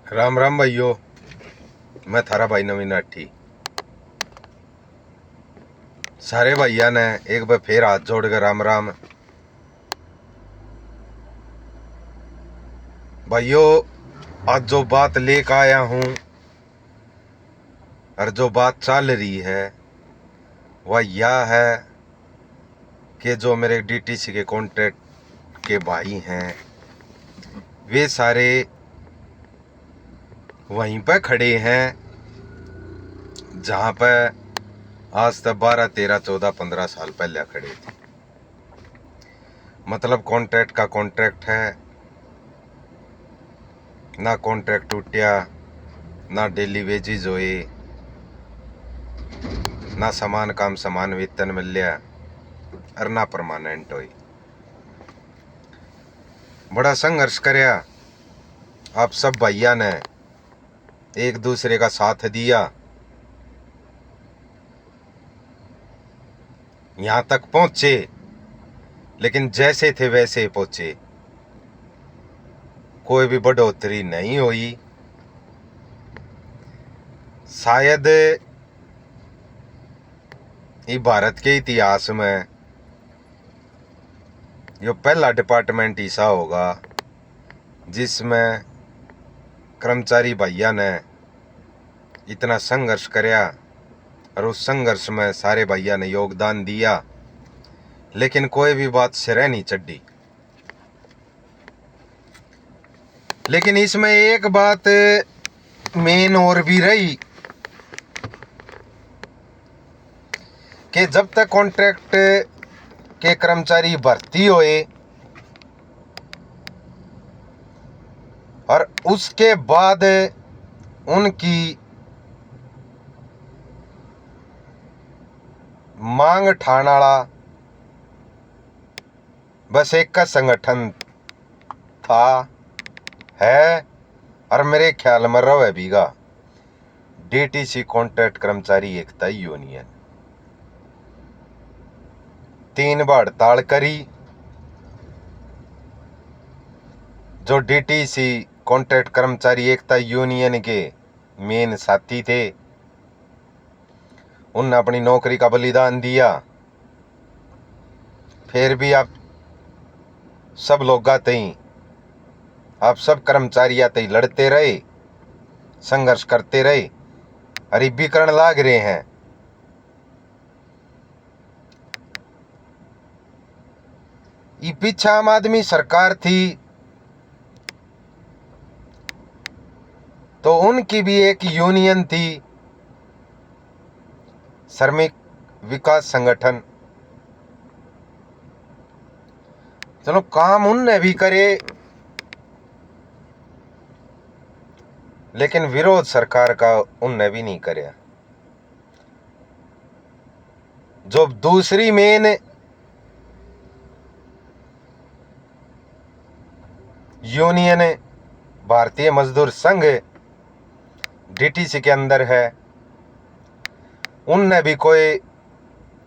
राम राम भाइयों। मैं थारा भाई नवीन अट्ठी। सारे भैया ने एक बार फिर हाथ जोड़ के राम राम। भाइयों, आज जो बात लेकर आया हूं और जो बात चल रही है वह यह है कि जो मेरे डीटीसी के कॉन्ट्रैक्ट के भाई हैं वे सारे वहीं पर खड़े हैं जहां पर आज तक 12, 13, 14, 15 साल पहले खड़े थे। मतलब कॉन्ट्रैक्ट का कॉन्ट्रैक्ट है, ना कॉन्ट्रैक्ट टूटिया, ना डेली वेजेज होए, ना समान काम समान वेतन मिलिया और ना परमानेंट होई। बड़ा संघर्ष करया, आप सब भैया ने एक दूसरे का साथ दिया, यहां तक पहुंचे, लेकिन जैसे थे वैसे ही पहुंचे। कोई भी बढ़ोतरी नहीं हुई। शायद ये भारत के इतिहास में जो पहला डिपार्टमेंट ऐसा होगा जिसमें कर्मचारी भैया ने इतना संघर्ष करया और उस संघर्ष में सारे भैया ने योगदान दिया, लेकिन कोई भी बात सिरे नहीं चढ़ी। लेकिन इसमें एक बात मेन और भी रही कि जब तक कॉन्ट्रैक्ट के कर्मचारी भर्ती हुए और उसके बाद उनकी मांग ठाण वाला बस एक का संगठन था, है और मेरे ख्याल में रवे भीगा डीटीसी कॉन्ट्रैक्ट कर्मचारी एकता यूनियन। 3 बार हड़ताल करी। जो डीटीसी कॉन्ट्रैक्ट कर्मचारी एकता यूनियन के मेन साथी थे उनने अपनी नौकरी का बलिदान दिया। फिर भी आप सब लोग आप सब कर्मचारी आते लड़ते रहे, संघर्ष करते रहे, अरिबीकरण लाग रहे हैं। ये पीछे आम आदमी सरकार थी तो उनकी भी एक यूनियन थी, श्रमिक विकास संगठन। चलो काम उनने भी करे, लेकिन विरोध सरकार का उनने भी नहीं करे। जो दूसरी मेन यूनियन भारतीय मजदूर संघ डीटीसी के अंदर है, उनने भी कोई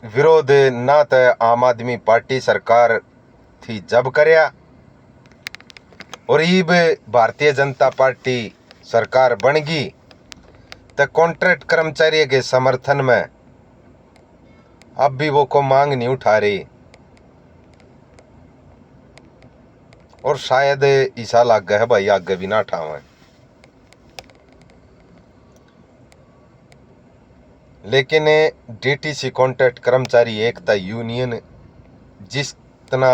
विरोध ना तो आम आदमी पार्टी सरकार थी जब करया और इब भारतीय जनता पार्टी सरकार बन गई तो कॉन्ट्रैक्ट कर्मचारी के समर्थन में अब भी वो को मांग नहीं उठा रही। और शायद ईसा लाग है भाई आगे भी ना उठावे। लेकिन डीटीसी कॉन्ट्रैक्ट कर्मचारी एकता यूनियन जितना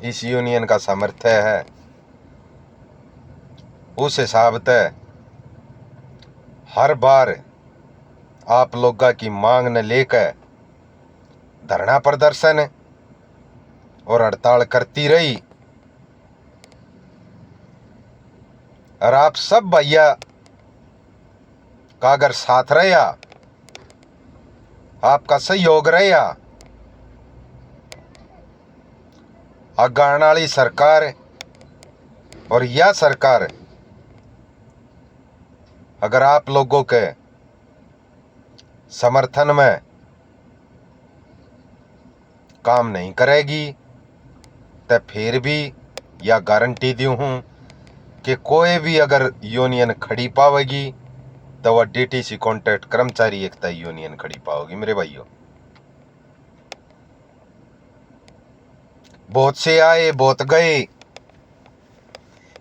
इस यूनियन का सामर्थ्य है उस हिसाब से हर बार आप लोगों की मांग ने लेकर धरना प्रदर्शन और हड़ताल करती रही। और आप सब भैया का अगर साथ रहा, आपका सहयोग रहा, आगान वाली सरकार और यह सरकार अगर आप लोगों के समर्थन में काम नहीं करेगी तो फिर भी यह गारंटी दी हूं कि कोई भी अगर यूनियन खड़ी पावेगी तो वह डीटीसी कॉन्ट्रैक्ट कर्मचारी एकता यूनियन खड़ी पाओगी मेरे भाइयों। बहुत से आए बहुत गए,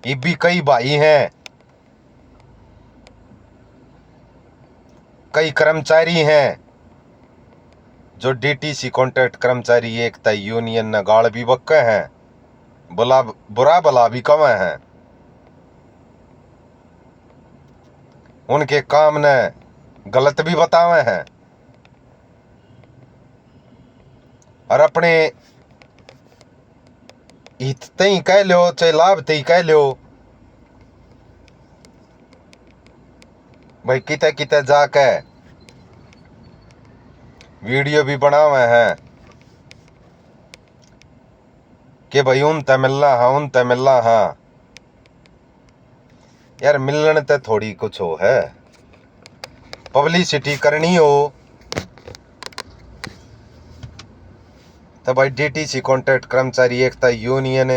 ये भी कई भाई हैं, कई कर्मचारी हैं जो डीटीसी कॉन्ट्रैक्ट कर्मचारी एकता यूनियन न गाड़ भी बक्के हैं, बुरा भला भी कमे हैं। उनके काम ने गलत भी बतावे हैं और अपने हित ही कह लो चाहे लाभ ही कह लो, भाई किते किते जाके वीडियो भी बनावे हैं कि भाई उनते मिलना हाँ उनते मिलना हाँ। यार मिलने ते थोड़ी कुछ हो है, पब्लिसिटी करनी हो तो भाई डीटीसी कॉन्ट्रैक्ट कर्मचारी एकता यूनियन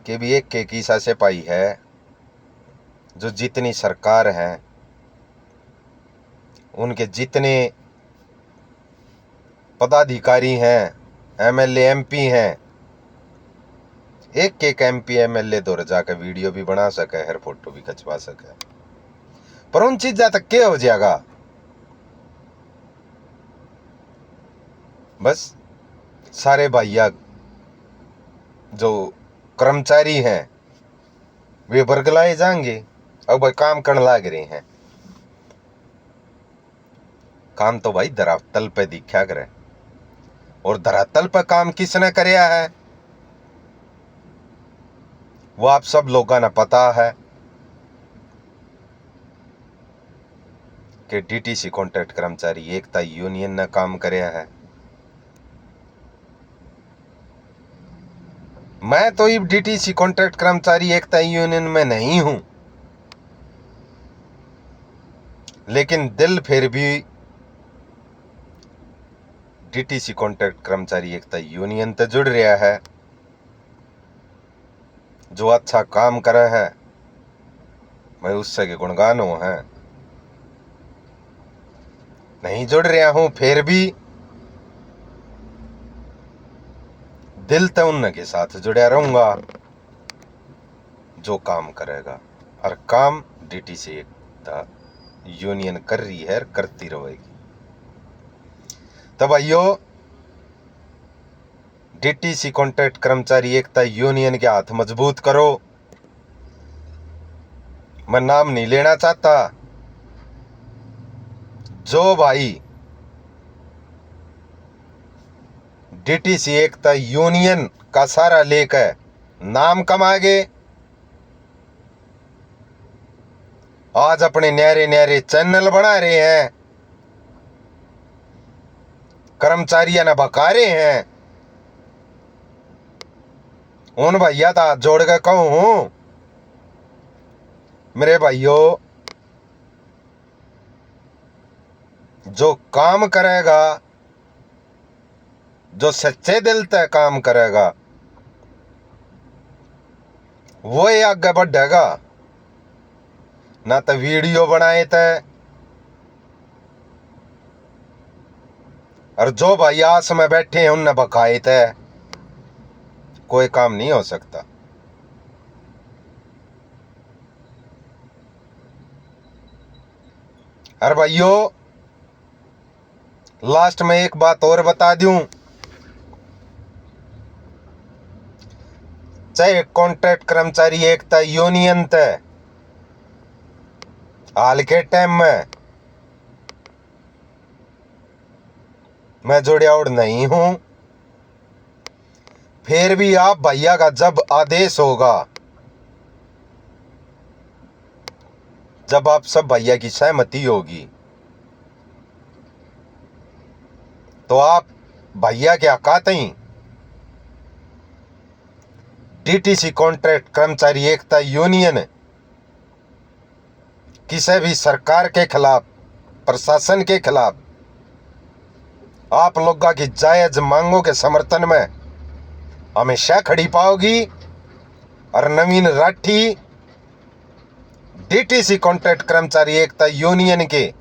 के भी एक के कीसा से पाई है, जो जितनी सरकार है उनके जितने पदाधिकारी हैं, एमएलए एमपी हैं, एक एमपी एमएलए दौर जाकर वीडियो भी बना सके, हर फोटो भी खिंचवा सके, पर उन चीजा तक क्या हो जाएगा। बस सारे भैया जो कर्मचारी हैं वे बरगलाए जाएंगे। अब भाई काम करने लग रहे हैं, काम तो भाई धरातल पे दिखा करे, और धरातल पे काम किसने करया है वो आप सब लोगों ने पता है कि डीटीसी कॉन्ट्रैक्ट कर्मचारी एकता यूनियन ने काम करया है। मैं तो ये डीटीसी कॉन्ट्रैक्ट कर्मचारी एकता यूनियन में नहीं हूं, लेकिन दिल फिर भी डीटीसी कॉन्ट्रैक्ट कर्मचारी एकता यूनियन से जुड़ रहा है, जो अच्छा काम करे है मैं उससे के गुणगान हो हैं। नहीं जुड़ रहा हूं फिर भी दिल तो उनके साथ जुड़ा रहूंगा जो काम करेगा, और काम डीटीसी एकता यूनियन कर रही है, करती रहेगी। तो भाइयों डीटीसी कॉन्ट्रैक्ट कर्मचारी एकता यूनियन के हाथ मजबूत करो। मैं नाम नहीं लेना चाहता, जो भाई डीटीसी एकता यूनियन का सारा लेकर नाम कमाएंगे, आज अपने न्यारे न्यारे चैनल बना रहे हैं, कर्मचारियों ने बका रहे हैं, उन भैया था जोड़ के कहूं मेरे भाइयों, जो काम करेगा, जो सच्चे दिल से काम करेगा वो ही आगे बढ़ेगा, ना तो वीडियो बनाए थे। और जो भाई आस में बैठे हैं उनने बकाए थे, कोई काम नहीं हो सकता। और भाइयों लास्ट में एक बात और बता दूं, चाहे कॉन्ट्रैक्ट कर्मचारी एकता यूनियन थे हाल के टाइम में मैं जुड़िया और नहीं हूं, फिर भी आप भैया का जब आदेश होगा, जब आप सब भैया की सहमति होगी, तो आप भैया के औकात ही डीटीसी कॉन्ट्रैक्ट कर्मचारी एकता यूनियन किसी भी सरकार के खिलाफ, प्रशासन के खिलाफ आप लोगों की जायज मांगों के समर्थन में हमेशा खड़ी पाओगी। और नवीन राठी डीटीसी कॉन्ट्रैक्ट कर्मचारी एकता यूनियन के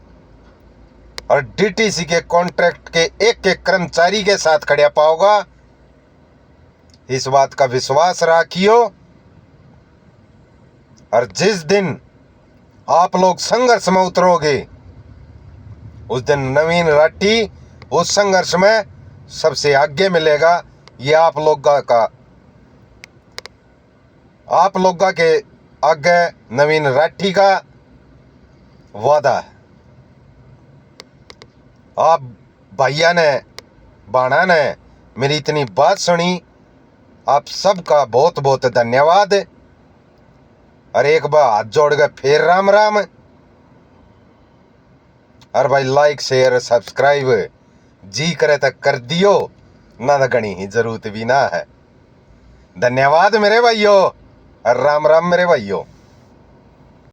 और डीटीसी के कॉन्ट्रैक्ट के एक एक कर्मचारी के साथ खड़ा पाओगा। इस बात का विश्वास रखियो और जिस दिन आप लोग संघर्ष में उतरोगे उस दिन नवीन राठी उस संघर्ष में सबसे आगे मिलेगा। ये आप लोग के आगे नवीन राठी का वादा है। आप भैया ने बाणा ने मेरी इतनी बात सुनी, आप सबका बहुत बहुत धन्यवाद। और एक बार हाथ जोड़ के फिर राम राम। और भाई लाइक शेयर सब्सक्राइब जी करे तो कर दियो, ना तो घनी ही जरूरत भी ना है। धन्यवाद मेरे भाइयों और राम राम मेरे भाइयों।